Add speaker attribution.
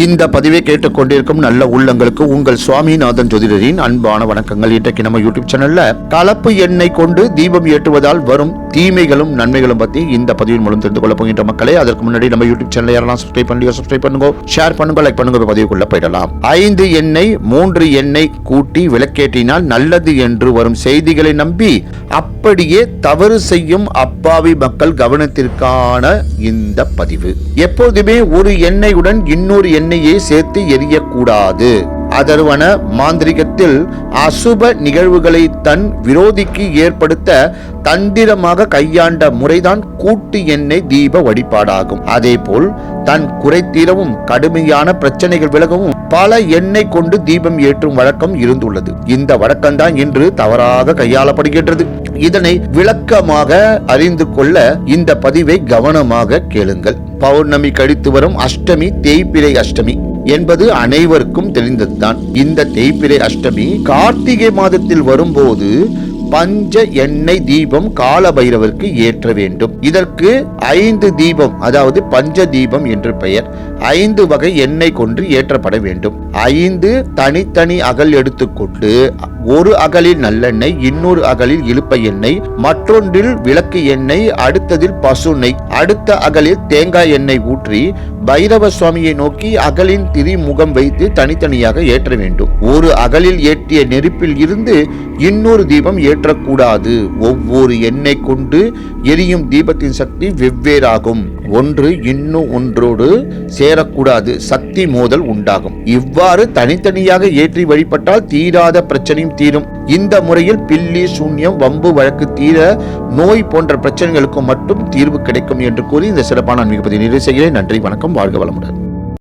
Speaker 1: இந்த பதிவை கேட்டுக்கொண்டிருக்கும் நல்ல உள்ளங்களுக்கு உங்கள் சுவாமிநாதன் ஜோதிடரின் அன்பான வணக்கங்கள். இன்றைக்கு நம்ம யூடியூப் சேனல்ல கலப்பு எண்ணெய் கொண்டு தீபம் ஏற்றுவதால் வரும் தீமைகளும் நன்மைகளும் பத்தி இந்த பதிவின் மூலம் தெரிந்து கொள்ள போகின்ற மக்களே, அதற்கு முன்னாடி நம்ம யூடியூப் சேனல் யாரெல்லாம் சப்ஸ்கிரைப் பண்ணுங்க, ஷேர் பண்ணுங்க, லைக் பண்ணுங்க. பதிவுக்குள்ள போயிடலாம். 5 எண்ணெய் 3 எண்ணெய் கூட்டி விளக்கேற்றினால் நல்லது என்று வரும் செய்திகளை நம்பி அப்படியே தவறு செய்யும் அப்பாவி மக்கள் கவனத்திற்கான இந்த பதிவு. எப்போதுமே ஒரு எண்ணெயுடன் இன்னொரு எண்ணெயை சேர்த்து எரியக்கூடாது. அதர்வன மாந்திரிகத்தில் அசுப நிகழ்வுகளை தன் விரோதிக்கு ஏற்படுத்த தந்திரமாக கையாண்ட முறைதான் கூட்டு எண்ணெய் தீப வழிபாடாகும். அதேபோல் தன் குறை தீரவும் கடுமையான பிரச்சனைகள் விலகவும் பல எண்ணெய் கொண்டு தீபம் ஏற்றும் வழக்கம் இருந்துள்ளது. இந்த வழக்கம்தான் இன்று தவறாக கையாளப்படுகின்றது. இதனை விளக்கமாக அறிந்து கொள்ள இந்த பதிவை கவனமாக கேளுங்கள். பௌர்ணமி கழித்து வரும் அஷ்டமி தேய்பிறை அஷ்டமி என்பது அனைவருக்கும் தெரிந்ததுதான். இந்த தேய்பிறை அஷ்டமி கார்த்திகை மாதத்தில் வரும்போது பஞ்ச எண்ணெய் தீபம் கால பைரவருக்கு ஏற்ற வேண்டும். இதற்கு 5 தீபம், அதாவது பஞ்ச தீபம் என்று பெயர். 5 வகை எண்ணெய் கொண்டு ஏற்றப்பட வேண்டும். 5 தனித்தனி அகல் எடுத்துக்கொண்டு ஒரு அகலில் நல்லெண்ணெய், இன்னொரு அகலில் இலுப்பை எண்ணெய், மற்றொன்றில் விளக்கு எண்ணெய், அடுத்ததில் பசு நெய், அடுத்த அகலில் தேங்காய் எண்ணெய் ஊற்றி பைரவ சுவாமியை நோக்கி அகலின் திரிமுகம் வைத்து தனித்தனியாக ஏற்ற வேண்டும். ஒரு அகலில் ஏற்றிய நெருப்பில் இருந்து இன்னொரு தீபம் ஏற்றக்கூடாது. ஒவ்வொரு எண்ணெய் கொண்டு எரியும் தீபத்தின் சக்தி வெவ்வேறாகும். ஒன்று இன்னும் ஒன்றோடு சேரக்கூடாது. சக்தி மோதல் உண்டாகும். இவ்வாறு தனித்தனியாக ஏற்றி வழிபட்டால் தீராத பிரச்சனையும் தீரும். இந்த முறையில் பில்லி, சூன்யம், வம்பு வழக்கு தீர, நோய் போன்ற பிரச்சனைகளுக்கு மட்டும் தீர்வு கிடைக்கும் என்று கூறி இந்த சிறப்பான ஆன்மீக பதிவை நிறைவு செய்கிறேன். நன்றி, வணக்கம், வாழ்க வளமுடன்.